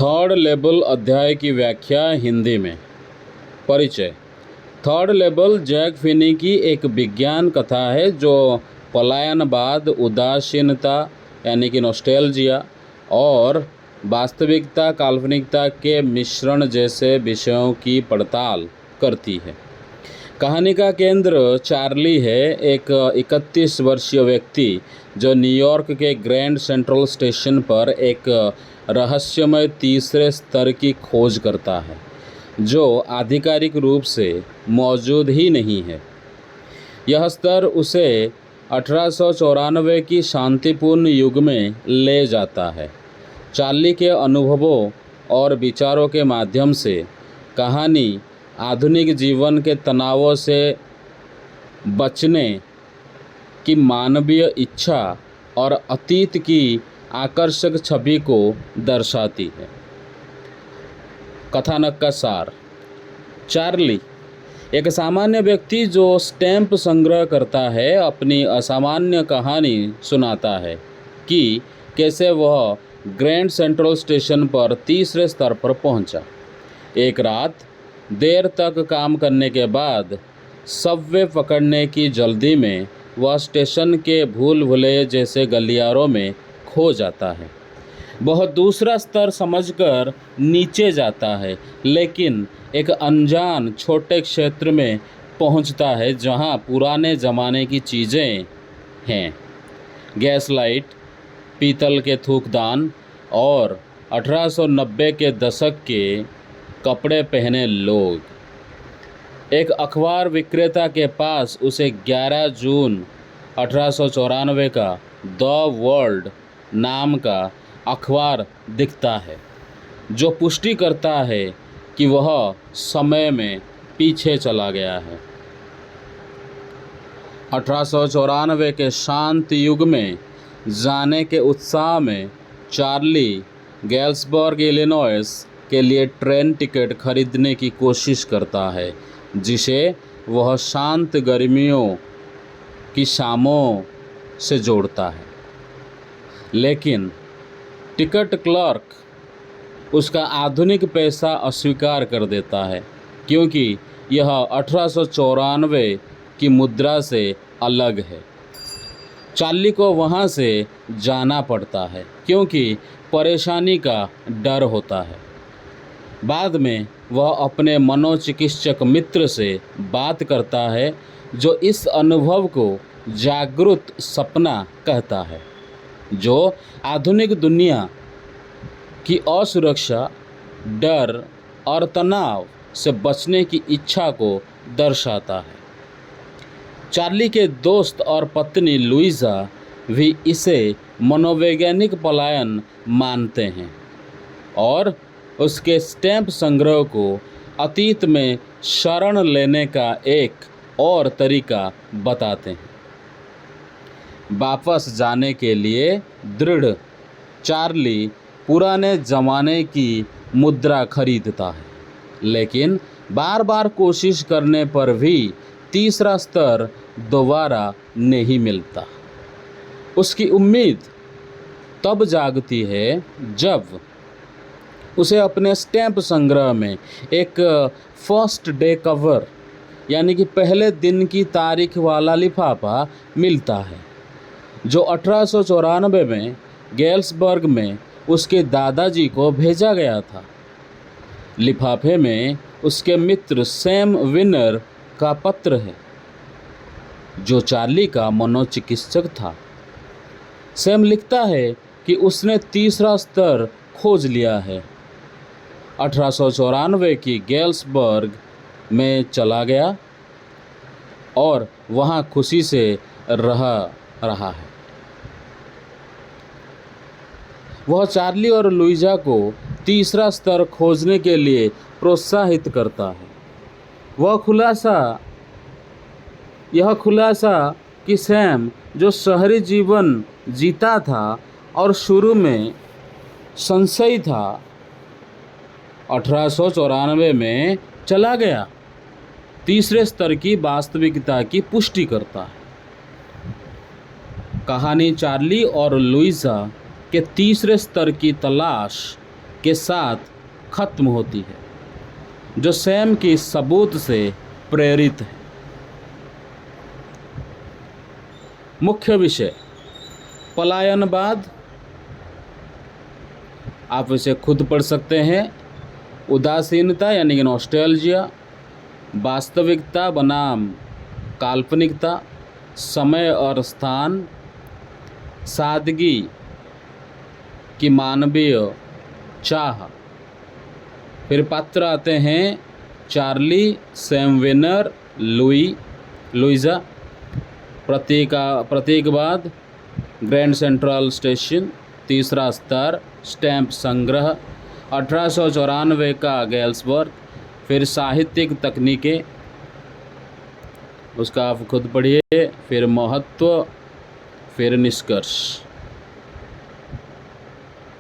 Third level अध्याय की व्याख्या हिंदी में। परिचय। थर्ड लेवल जैक फिनी की एक विज्ञान कथा है जो पलायनवाद, उदासीनता यानी कि नॉस्टैल्जिया और वास्तविकता, काल्पनिकता के मिश्रण जैसे विषयों की पड़ताल करती है। कहानी का केंद्र चार्ली है, एक 31 वर्षीय व्यक्ति जो न्यूयॉर्क के ग्रैंड सेंट्रल स्टेशन पर एक रहस्यमय तीसरे स्तर की खोज करता है जो आधिकारिक रूप से मौजूद ही नहीं है। यह स्तर उसे 1894 की शांतिपूर्ण युग में ले जाता है। चार्ली के अनुभवों और विचारों के माध्यम से कहानी आधुनिक जीवन के तनावों से बचने की मानवीय इच्छा और अतीत की आकर्षक छवि को दर्शाती है। कथानक का सार। चार्ली एक सामान्य व्यक्ति जो स्टैम्प संग्रह करता है अपनी असामान्य कहानी सुनाता है कि कैसे वह ग्रैंड सेंट्रल स्टेशन पर तीसरे स्तर पर पहुंचा। एक रात देर तक काम करने के बाद सबवे पकड़ने की जल्दी में वह स्टेशन के भूल भुलैया जैसे गलियारों में खो जाता है। वह दूसरा स्तर समझकर नीचे जाता है, लेकिन एक अनजान छोटे क्षेत्र में पहुंचता है जहां पुराने ज़माने की चीज़ें हैं। गैस लाइट, पीतल के थूकदान और 1890 के दशक के कपड़े पहने लोग। एक अखबार विक्रेता के पास उसे 11 जून 1894 का द वर्ल्ड नाम का अखबार दिखता है जो पुष्टि करता है कि वह समय में पीछे चला गया है। 1894 के शांत युग में जाने के उत्साह में चार्ली गैल्सबर्ग, इलिनॉइस के लिए ट्रेन टिकट खरीदने की कोशिश करता है जिसे वह शांत गर्मियों की शामों से जोड़ता है। लेकिन टिकट क्लर्क उसका आधुनिक पैसा अस्वीकार कर देता है क्योंकि यह 1894 की मुद्रा से अलग है। चार्ली को वहां से जाना पड़ता है क्योंकि परेशानी का डर होता है। बाद में वह अपने मनोचिकित्सक मित्र से बात करता है जो इस अनुभव को जागरूक सपना कहता है जो आधुनिक दुनिया की असुरक्षा, डर और तनाव से बचने की इच्छा को दर्शाता है। चार्ली के दोस्त और पत्नी लुइजा भी इसे मनोवैज्ञानिक पलायन मानते हैं और उसके स्टैम्प संग्रह को अतीत में शरण लेने का एक और तरीका बताते हैं। वापस जाने के लिए दृढ़, चार्ली पुराने ज़माने की मुद्रा खरीदता है, लेकिन बार बार कोशिश करने पर भी तीसरा स्तर दोबारा नहीं मिलता। उसकी उम्मीद तब जागती है जब उसे अपने स्टैम्प संग्रह में एक फर्स्ट डे कवर यानी कि पहले दिन की तारीख वाला लिफाफा मिलता है जो 1894 में गैल्सबर्ग में उसके दादाजी को भेजा गया था। लिफाफे में उसके मित्र सैम विनर का पत्र है जो चार्ली का मनोचिकित्सक था। सैम लिखता है कि उसने तीसरा स्तर खोज लिया है, 1894 की गैल्सबर्ग में चला गया और वहाँ खुशी से रहा है। वह चार्ली और लुइजा को तीसरा स्तर खोजने के लिए प्रोत्साहित करता है। यह खुलासा कि सैम जो शहरी जीवन जीता था और शुरू में संशयी था, 1894 में चला गया, तीसरे स्तर की वास्तविकता की पुष्टि करता है। कहानी चार्ली और लुइजा के तीसरे स्तर की तलाश के साथ खत्म होती है, जो स्वयं की सबूत से प्रेरित है। मुख्य विषय पलायनवाद, आप इसे खुद पढ़ सकते हैं। उदासीनता यानी कि नॉस्टैल्जिया, वास्तविकता बनाम काल्पनिकता, समय और स्थान, सादगी की मानवीय चाह। फिर पात्र आते हैं चार्ली, सैम वेनर, लुइजा। प्रतीकवाद, ग्रैंड सेंट्रल स्टेशन। तीसरा स्तर स्टैम्प संग्रह, 1894 का गेल्सबर्ग। फिर साहित्यिक तकनीकें, उसका आप खुद पढ़िए। फिर महत्व, फिर निष्कर्ष।